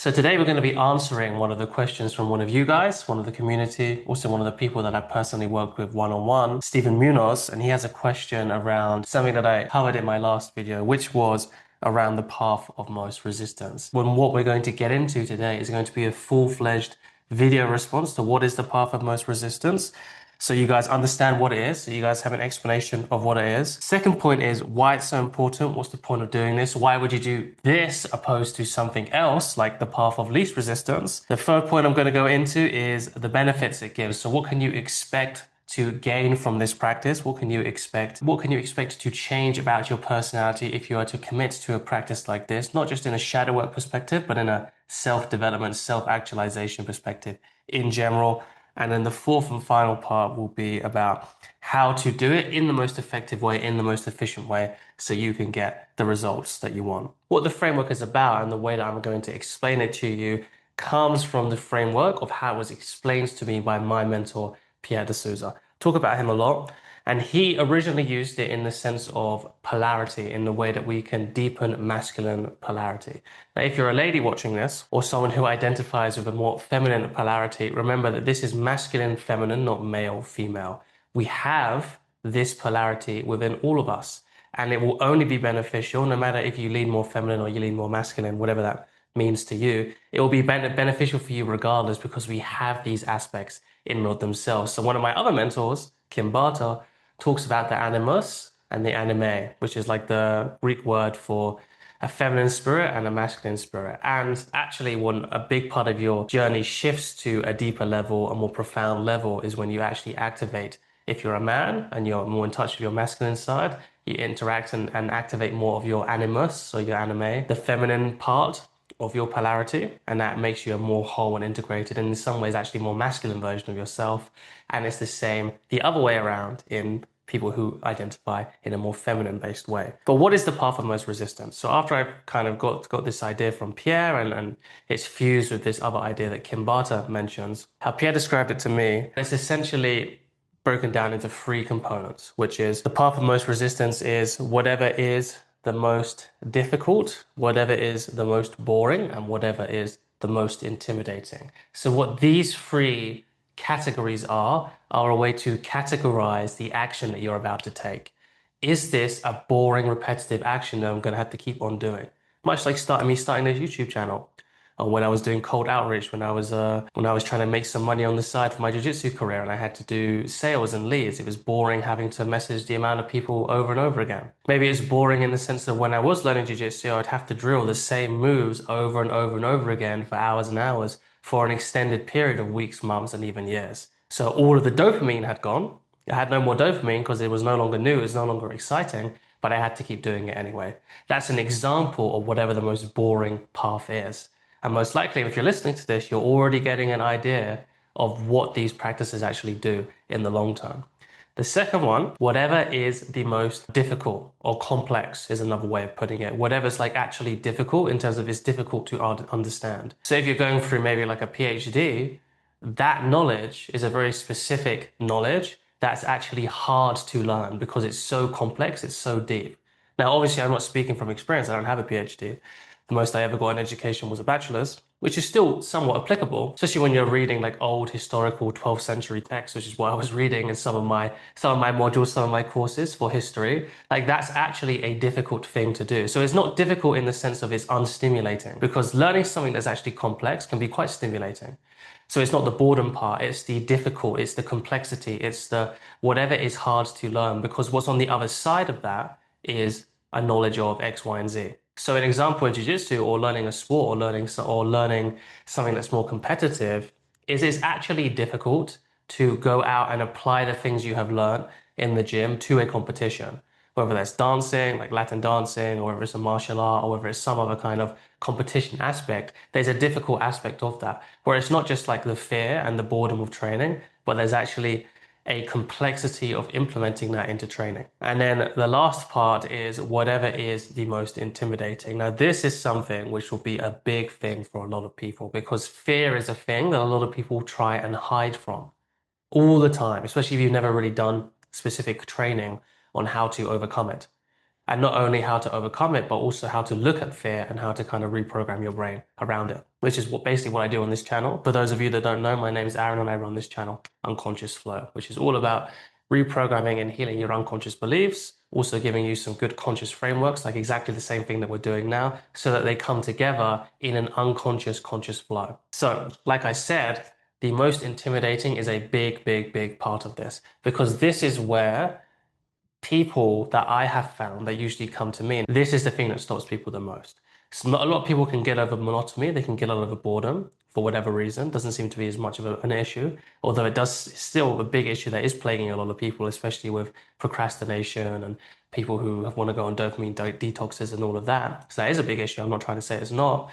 So today we're going to be answering one of the questions from one of you guys, one of the community, also one of the people that I personally worked with one-on-one, Stephen Munoz, and he has a question around something that I covered in my last video, which was around the path of most resistance. When what we're going to get into today is going to be a full-fledged video response to what is the path of most resistance. So you guys understand what it is. So you guys have an explanation of what it is. Second point is why it's so important. What's the point of doing this? Why would you do this opposed to something else like the path of least resistance? The third point I'm going to go into is the benefits it gives. So what can you expect to gain from this practice? What can you expect? What can you expect to change about your personality if you are to commit to a practice like this? Not just in a shadow work perspective, but in a self-development, self-actualization perspective in general. And then the fourth and final part will be about how to do it in the most effective way, in the most efficient way, so you can get the results that you want. What the framework is about and the way that I'm going to explain it to you comes from the framework of how it was explained to me by my mentor, Pierre de Souza. Talk about him a lot. And he originally used it in the sense of polarity, in the way that we can deepen masculine polarity. Now, if you're a lady watching this, or someone who identifies with a more feminine polarity, remember that this is masculine, feminine, not male, female. We have this polarity within all of us, and it will only be beneficial, no matter if you lean more feminine or you lean more masculine, whatever that means to you. It will be beneficial for you regardless, because we have these aspects in and of themselves. So one of my other mentors, Kim Barter, talks about the animus and the anime, which is like the Greek word for a feminine spirit and a masculine spirit. And actually, when a big part of your journey shifts to a deeper level, a more profound level, is when you actually activate. If you're a man and you're more in touch with your masculine side, you interact and activate more of your animus, so your anime, the feminine part of your polarity, and that makes you a more whole and integrated, and in some ways actually more masculine version of yourself. And it's the same the other way around in people who identify in a more feminine based way. But what is the path of most resistance? So after I've kind of got this idea from Pierre, and it's fused with this other idea that Kim Barter mentions, how Pierre described it to me, it's essentially broken down into three components, which is the path of most resistance is whatever is the most difficult, whatever is the most boring, and whatever is the most intimidating. So what these three categories are a way to categorize the action that you're about to take. Is this a boring, repetitive action that I'm going to have to keep on doing? Much like starting this YouTube channel, or when I was doing cold outreach, when I was trying to make some money on the side for my jiu-jitsu career, and I had to do sales and leads. It was boring having to message the amount of people over and over again. Maybe it's boring in the sense that when I was learning jiu-jitsu, I'd have to drill the same moves over and over and over again for hours and hours for an extended period of weeks, months, and even years. So all of the dopamine had gone. I had no more dopamine because it was no longer new, it was no longer exciting, but I had to keep doing it anyway. That's an example of whatever the most boring path is. And most likely, if you're listening to this, you're already getting an idea of what these practices actually do in the long term. The second one, whatever is the most difficult or complex is another way of putting it. Whatever's like actually difficult in terms of it's difficult to understand. So if you're going through maybe like a PhD, that knowledge is a very specific knowledge that's actually hard to learn because it's so complex, it's so deep. Now, obviously, I'm not speaking from experience. I don't have a PhD. The most I ever got in education was a bachelor's, which is still somewhat applicable, especially when you're reading like old historical 12th century texts, which is what I was reading in some of my modules, some of my courses for history. Like that's actually a difficult thing to do. So it's not difficult in the sense of it's unstimulating, because learning something that's actually complex can be quite stimulating. So it's not the boredom part, it's the difficult, it's the complexity, it's the whatever is hard to learn, because what's on the other side of that is a knowledge of X, Y, and Z. So an example in jiu-jitsu or learning a sport or learning something that's more competitive is it's actually difficult to go out and apply the things you have learned in the gym to a competition, whether that's dancing, like Latin dancing, or whether it's a martial art, or whether it's some other kind of competition aspect. There's a difficult aspect of that, where it's not just like the fear and the boredom of training, but there's actually a complexity of implementing that into training. And then the last part is whatever is the most intimidating. Now, this is something which will be a big thing for a lot of people, because fear is a thing that a lot of people try and hide from all the time, especially if you've never really done specific training on how to overcome it. And not only how to overcome it, but also how to look at fear and how to kind of reprogram your brain around it. which is basically what I do on this channel. For those of you that don't know, my name is Aaron and I run this channel, Unconscious Flow, which is all about reprogramming and healing your unconscious beliefs, also giving you some good conscious frameworks, like exactly the same thing that we're doing now, so that they come together in an unconscious conscious flow. So, like I said, the most intimidating is a big, big, big part of this, because this is where people that I have found that usually come to me, and this is the thing that stops people the most. So not a lot of people can get over monotony, they can get over boredom for whatever reason. Doesn't seem to be as much of an issue, although it does still a big issue that is plaguing a lot of people, especially with procrastination and people who want to go on dopamine detoxes and all of that. So that is a big issue. I'm not trying to say it's not.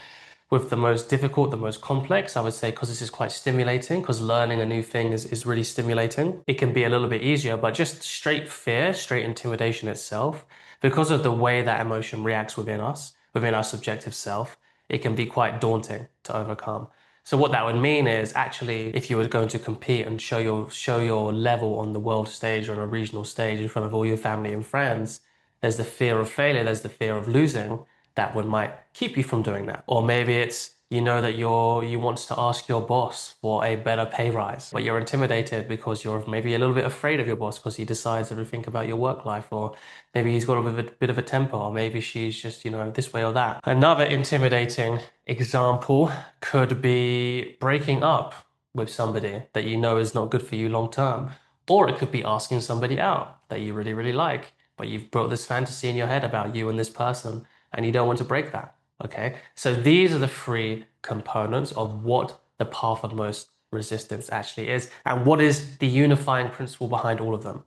With the most difficult, the most complex, I would say, because this is quite stimulating, because learning a new thing is really stimulating. It can be a little bit easier, but just straight fear, straight intimidation itself, because of the way that emotion reacts within us, within our subjective self, it can be quite daunting to overcome. So what that would mean is actually, if you were going to compete and show your level on the world stage or on a regional stage in front of all your family and friends, there's the fear of failure, there's the fear of losing that would might keep you from doing that. Or maybe it's you know that you want to ask your boss for a better pay rise, but you're intimidated because you're maybe a little bit afraid of your boss because he decides everything about your work life, or maybe he's got a bit of a temper, or maybe she's just, this way or that. Another intimidating example could be breaking up with somebody that you know is not good for you long term. Or it could be asking somebody out that you really, really like, but you've built this fantasy in your head about you and this person and you don't want to break that. Okay. So these are the three components of what the path of most resistance actually is, and what is the unifying principle behind all of them.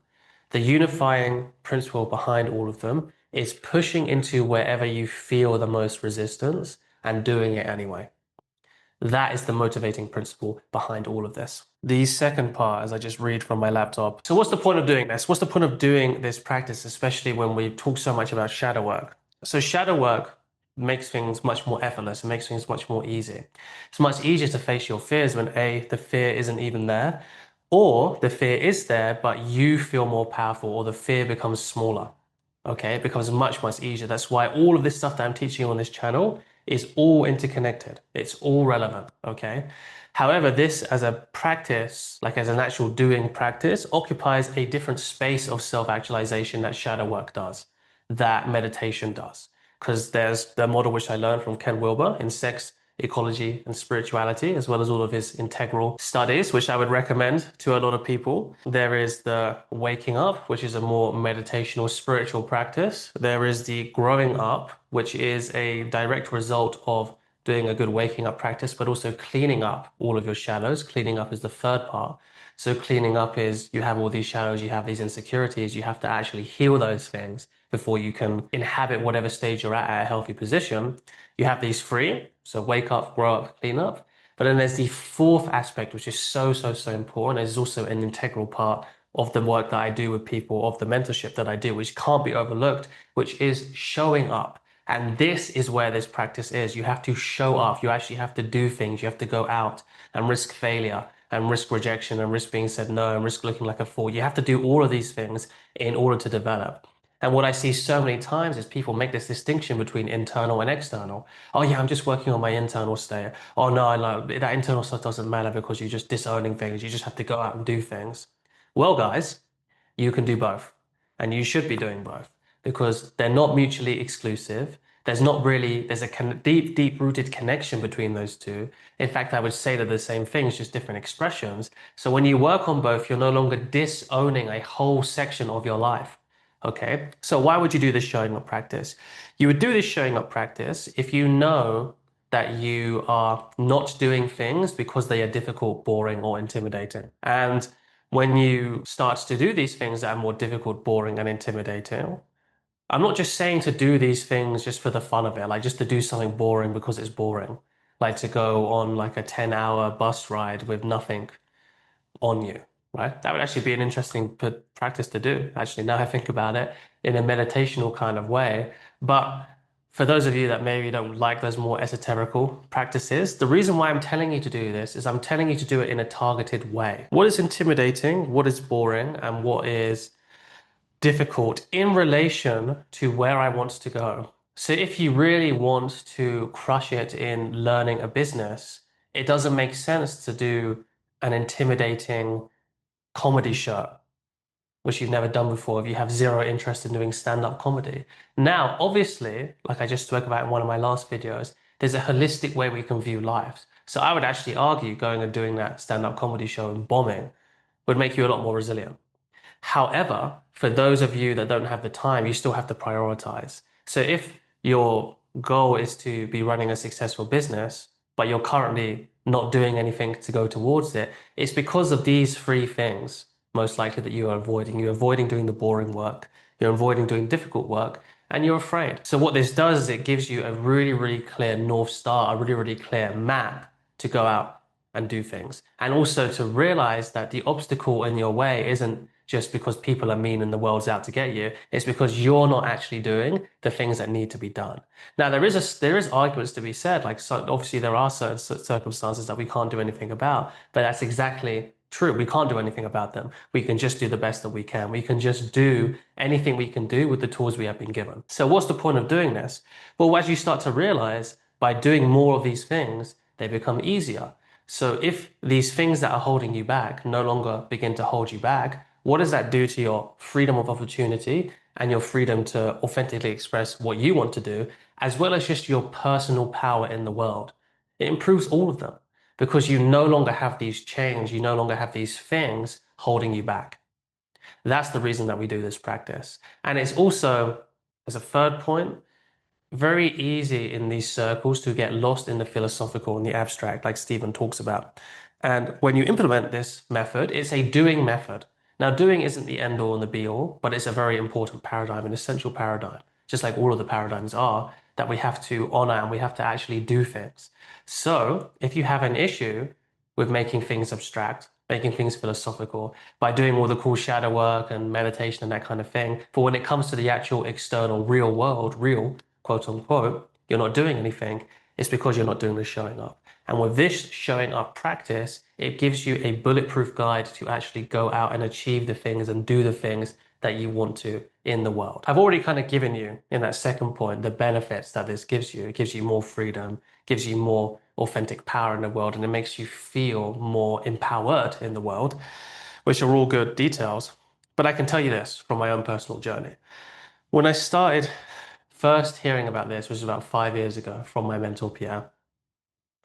The unifying principle behind all of them is pushing into wherever you feel the most resistance and doing it anyway. That is the motivating principle behind all of this. The second part, as I just read from my laptop. So what's the point of doing this? What's the point of doing this practice, especially when we talk so much about shadow work? So shadow work makes things much more effortless. It makes things much more easy. It's much easier to face your fears when A, the fear isn't even there, or the fear is there, but you feel more powerful, or the fear becomes smaller. Okay, it becomes much, much easier. That's why all of this stuff that I'm teaching you on this channel is all interconnected. It's all relevant. Okay. However, this as a practice, like as an actual doing practice, occupies a different space of self-actualization that shadow work does, that meditation does. Because there's the model which I learned from Ken Wilber in Sex, Ecology, and Spirituality, as well as all of his integral studies, which I would recommend to a lot of people. There is the waking up, which is a more meditational, spiritual practice. There is the growing up, which is a direct result of doing a good waking up practice, but also cleaning up all of your shadows. Cleaning up is the third part. So cleaning up is you have all these shadows, you have these insecurities, you have to actually heal those things before you can inhabit whatever stage you're at a healthy position. You have these three. So wake up, grow up, clean up. But then there's the fourth aspect, which is so, so, so important. It's also an integral part of the work that I do with people, of the mentorship that I do, which can't be overlooked, which is showing up. And this is where this practice is. You have to show up. You actually have to do things. You have to go out and risk failure and risk rejection and risk being said no and risk looking like a fool. You have to do all of these things in order to develop. And what I see so many times is people make this distinction between internal and external. Oh yeah, I'm just working on my internal state. Oh no, I like that internal stuff doesn't matter because you're just disowning things. You just have to go out and do things. Well, guys, you can do both. And you should be doing both because they're not mutually exclusive. There's a deep, deep rooted connection between those two. In fact, I would say they're the same things, just different expressions. So when you work on both, you're no longer disowning a whole section of your life. Okay. So why would you do this showing up practice? You would do this showing up practice if you know that you are not doing things because they are difficult, boring, or intimidating. And when you start to do these things that are more difficult, boring, and intimidating, I'm not just saying to do these things just for the fun of it, like just to do something boring because it's boring, like to go on like a 10-hour bus ride with nothing on you, right? That would actually be an interesting practice to do, actually, now I think about it, in a meditational kind of way. But for those of you that maybe don't like those more esoterical practices, the reason why I'm telling you to do this is I'm telling you to do it in a targeted way. What is intimidating, what is boring, and what is difficult in relation to where I want to go. So if you really want to crush it in learning a business, it doesn't make sense to do an intimidating comedy show, which you've never done before, if you have zero interest in doing stand-up comedy. Now, obviously, like I just spoke about in one of my last videos, there's a holistic way we can view life. So I would actually argue going and doing that stand-up comedy show and bombing would make you a lot more resilient. However, for those of you that don't have the time, you still have to prioritize. So if your goal is to be running a successful business, but you're currently not doing anything to go towards it, it's because of these three things, most likely, that you are avoiding. You're avoiding doing the boring work, you're avoiding doing difficult work, and you're afraid. So what this does is it gives you a really, really clear North Star, a really, really clear map to go out and do things. And also to realize that the obstacle in your way isn't just because people are mean and the world's out to get you. It's because you're not actually doing the things that need to be done. Now, there is arguments to be said, like, so obviously there are certain circumstances that we can't do anything about, but that's exactly true. We can't do anything about them. We can just do the best that we can. We can just do anything we can do with the tools we have been given. So what's the point of doing this? Well, as you start to realize, by doing more of these things, they become easier. So if these things that are holding you back no longer begin to hold you back, what does that do to your freedom of opportunity and your freedom to authentically express what you want to do, as well as just your personal power in the world? It improves all of them because you no longer have these chains, you no longer have these things holding you back. That's the reason that we do this practice. And it's also, as a third point, very easy in these circles to get lost in the philosophical and the abstract, like Stephen talks about. And when you implement this method, it's a doing method. Now, doing isn't the end all and the be all, but it's a very important paradigm, an essential paradigm, just like all of the paradigms are, that we have to honor and we have to actually do things. So, if you have an issue with making things abstract, making things philosophical, by doing all the cool shadow work and meditation and that kind of thing, but when it comes to the actual external real world, real, quote unquote, you're not doing anything, it's because you're not doing the showing up. And with this showing up practice, it gives you a bulletproof guide to actually go out and achieve the things and do the things that you want to in the world. I've already kind of given you in that second point the benefits that this gives you. It gives you more freedom, gives you more authentic power in the world, and it makes you feel more empowered in the world, which are all good details. But I can tell you this from my own personal journey. When I started first hearing about this, which was about 5 years ago from my mentor, Pierre,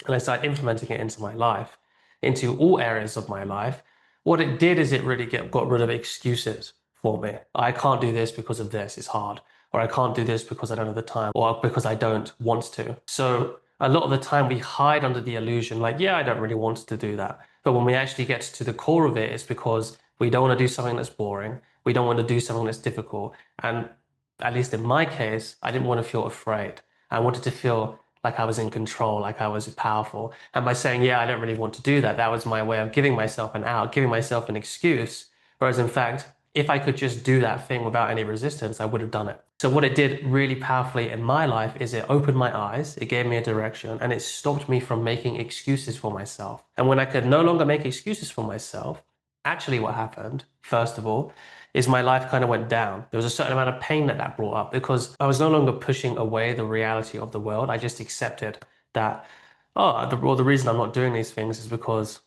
and I started implementing it into my life, into all areas of my life, what it did is it really got rid of excuses for me. I can't do this because of this, it's hard. Or I can't do this because I don't have the time, or because I don't want to. So a lot of the time we hide under the illusion, like, yeah, I don't really want to do that. But when we actually get to the core of it, it's because we don't want to do something that's boring. We don't want to do something that's difficult. And at least in my case, I didn't want to feel afraid. I wanted to feel like I was in control, like I was powerful. And by saying, yeah, I don't really want to do that, that was my way of giving myself an out, giving myself an excuse. Whereas in fact, if I could just do that thing without any resistance, I would have done it. So what it did really powerfully in my life is it opened my eyes, it gave me a direction, and it stopped me from making excuses for myself. And when I could no longer make excuses for myself, actually what happened, first of all, is my life kind of went down. There was a certain amount of pain that brought up because I was no longer pushing away the reality of the world. I just accepted that, the reason I'm not doing these things is because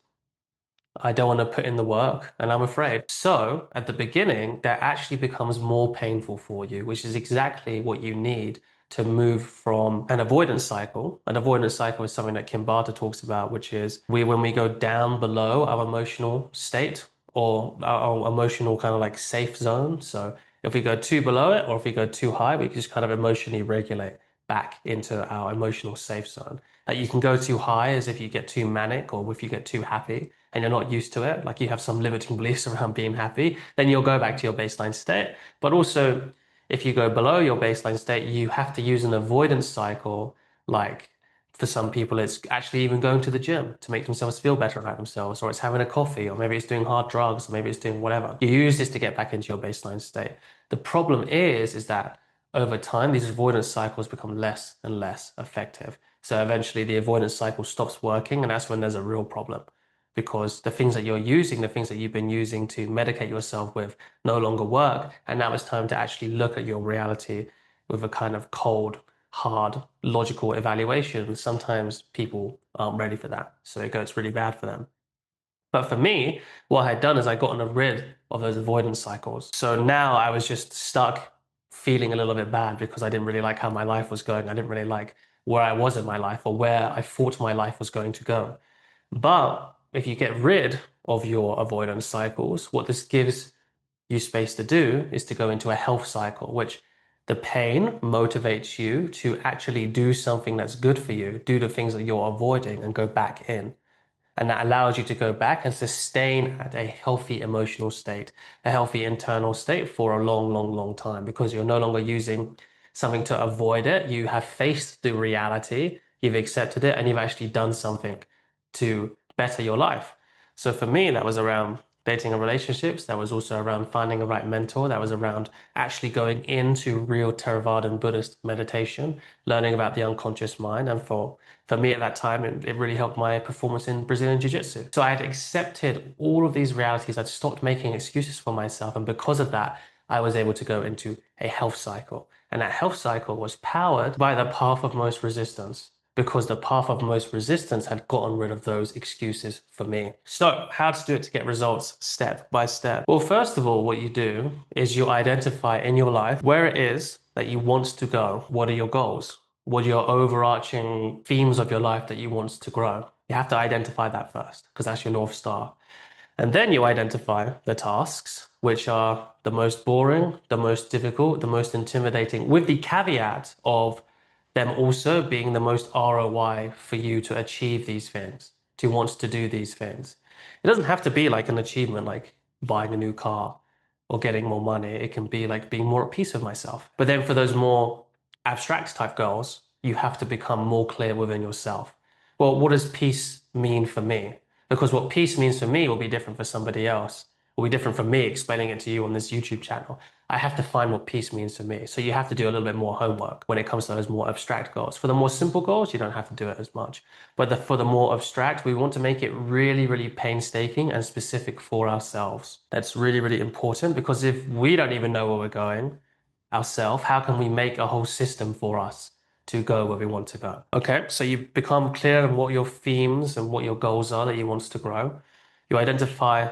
I don't want to put in the work and I'm afraid. So at the beginning, that actually becomes more painful for you, which is exactly what you need to move from an avoidance cycle. An avoidance cycle is something that Kim Barter talks about, which is when we go down below our emotional state or our emotional kind of like safe zone. So if we go too below it or if we go too high, we just kind of emotionally regulate back into our emotional safe zone. Like you can go too high as if you get too manic or if you get too happy and you're not used to it, like you have some limiting beliefs around being happy, then you'll go back to your baseline state. But also, if you go below your baseline state, you have to use an avoidance cycle. Like for some people, it's actually even going to the gym to make themselves feel better about themselves, or it's having a coffee, or maybe it's doing hard drugs, or maybe it's doing whatever. You use this to get back into your baseline state. The problem is that over time, these avoidance cycles become less and less effective. So eventually the avoidance cycle stops working, and that's when there's a real problem because the things that you're using, the things that you've been using to medicate yourself with no longer work. And now it's time to actually look at your reality with a kind of cold, hard logical evaluation, sometimes people aren't ready for that. So it goes really bad for them. But for me, what I had done is I gotten rid of those avoidance cycles. So now I was just stuck feeling a little bit bad because I didn't really like how my life was going. I didn't really like where I was in my life or where I thought my life was going to go. But if you get rid of your avoidance cycles, what this gives you space to do is to go into a health cycle, which the pain motivates you to actually do something that's good for you, do the things that you're avoiding and go back in. And that allows you to go back and sustain at a healthy emotional state, a healthy internal state for a long, long, long time because you're no longer using something to avoid it. You have faced the reality, you've accepted it, and you've actually done something to better your life. So for me, that was around dating and relationships. That was also around finding a right mentor. That was around actually going into real Theravada Buddhist meditation, learning about the unconscious mind. And for me at that time, it really helped my performance in Brazilian Jiu-Jitsu. So I had accepted all of these realities. I'd stopped making excuses for myself. And because of that, I was able to go into a health cycle. And that health cycle was powered by the path of most resistance because the path of most resistance had gotten rid of those excuses for me. So, how to do it to get results step by step? Well, first of all, what you do is you identify in your life where it is that you want to go. What are your goals? What are your overarching themes of your life that you want to grow? You have to identify that first because that's your North Star. And then you identify the tasks, which are the most boring, the most difficult, the most intimidating, with the caveat of them also being the most ROI for you to achieve these things, to want to do these things. It doesn't have to be like an achievement like buying a new car or getting more money. It can be like being more at peace with myself. But then for those more abstract type goals, you have to become more clear within yourself. Well, what does peace mean for me? Because what peace means for me will be different for somebody else, will be different from me explaining it to you on this YouTube channel. I have to find what peace means to me. So you have to do a little bit more homework when it comes to those more abstract goals. For the more simple goals, you don't have to do it as much. But for the more abstract, we want to make it really, really painstaking and specific for ourselves. That's really, really important because if we don't even know where we're going ourselves, how can we make a whole system for us to go where we want to go? Okay, so you become clear on what your themes and what your goals are that you want to grow. You identify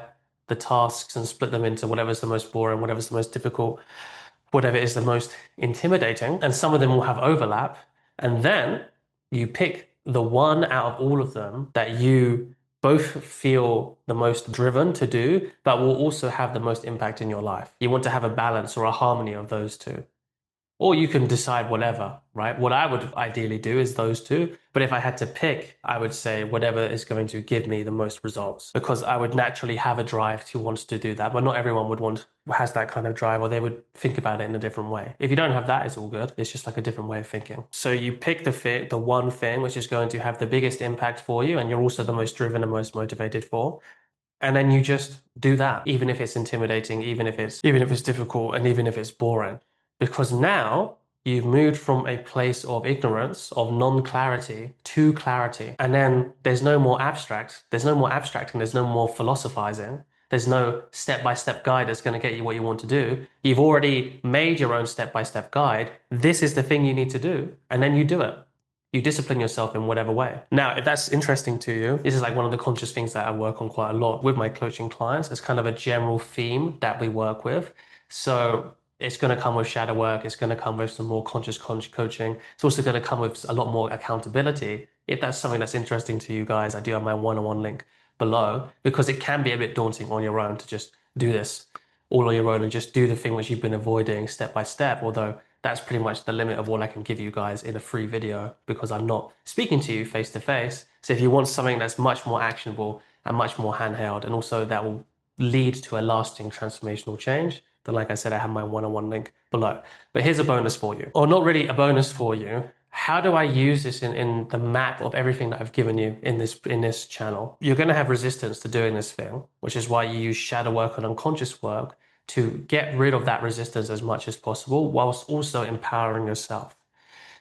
the tasks and split them into whatever's the most boring, whatever's the most difficult, whatever is the most intimidating, and some of them will have overlap. And then you pick the one out of all of them that you both feel the most driven to do, but will also have the most impact in your life. You want to have a balance or a harmony of those two. Or you can decide whatever, right? What I would ideally do is those two. But if I had to pick, I would say whatever is going to give me the most results because I would naturally have a drive to want to do that. But not everyone has that kind of drive or they would think about it in a different way. If you don't have that, it's all good. It's just like a different way of thinking. So you pick the one thing which is going to have the biggest impact for you and you're also the most driven and most motivated for. And then you just do that, even if it's intimidating, even if it's difficult, and even if it's boring. Because now you've moved from a place of ignorance, of non-clarity to clarity. And then there's no more abstract, there's no more abstracting, there's no more philosophizing. There's no step-by-step guide that's going to get you what you want to do. You've already made your own step-by-step guide. This is the thing you need to do, and then you do it. You discipline yourself in whatever way. Now, if that's interesting to you, this is like one of the conscious things that I work on quite a lot with my coaching clients. It's kind of a general theme that we work with. So it's going to come with shadow work. It's going to come with some more conscious coaching. It's also going to come with a lot more accountability. If that's something that's interesting to you guys, I do have my one-on-one link below because it can be a bit daunting on your own to just do this all on your own and just do the thing which you've been avoiding step by step. Although that's pretty much the limit of what I can give you guys in a free video because I'm not speaking to you face to face. So if you want something that's much more actionable and much more handheld, and also that will lead to a lasting transformational change, then like I said, I have my one-on-one link below. But here's a bonus for you, or not really a bonus for you. How do I use this in the map of everything that I've given you in this channel? You're going to have resistance to doing this thing, which is why you use shadow work and unconscious work to get rid of that resistance as much as possible, whilst also empowering yourself.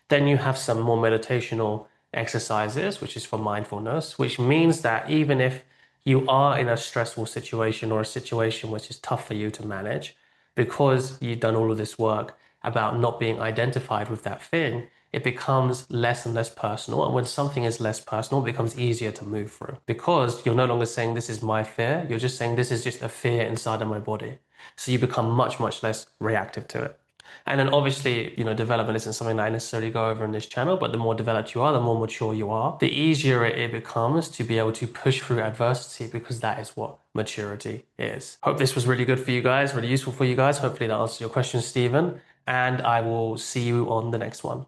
Then you have some more meditational exercises, which is for mindfulness, which means that even if you are in a stressful situation or a situation which is tough for you to manage, because you've done all of this work about not being identified with that thing, it becomes less and less personal. And when something is less personal, it becomes easier to move through because you're no longer saying this is my fear. You're just saying this is just a fear inside of my body. So you become much, much less reactive to it. And then obviously, development isn't something that I necessarily go over in this channel, but the more developed you are, the more mature you are, the easier it becomes to be able to push through adversity because that is what maturity is. Hope this was really good for you guys, really useful for you guys. Hopefully that answers your question, Stephen. And I will see you on the next one.